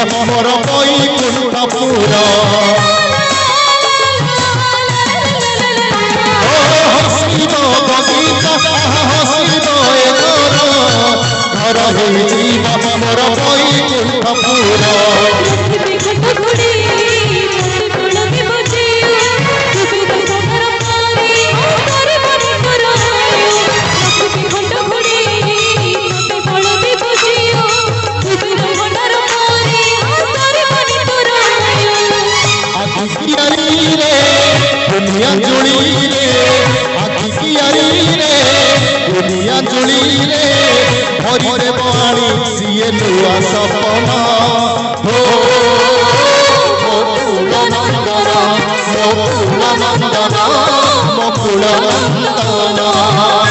मोर बैकुंठपुर हसिब बगीचा हसिब घर हो मोर बैकुंठपुर दुनिया जुड़ी रे आखि कियारी रे दुनिया जुड़ी रे भरी रे बाणी सिए नुआ सपना हो नंदना नंदना नंदना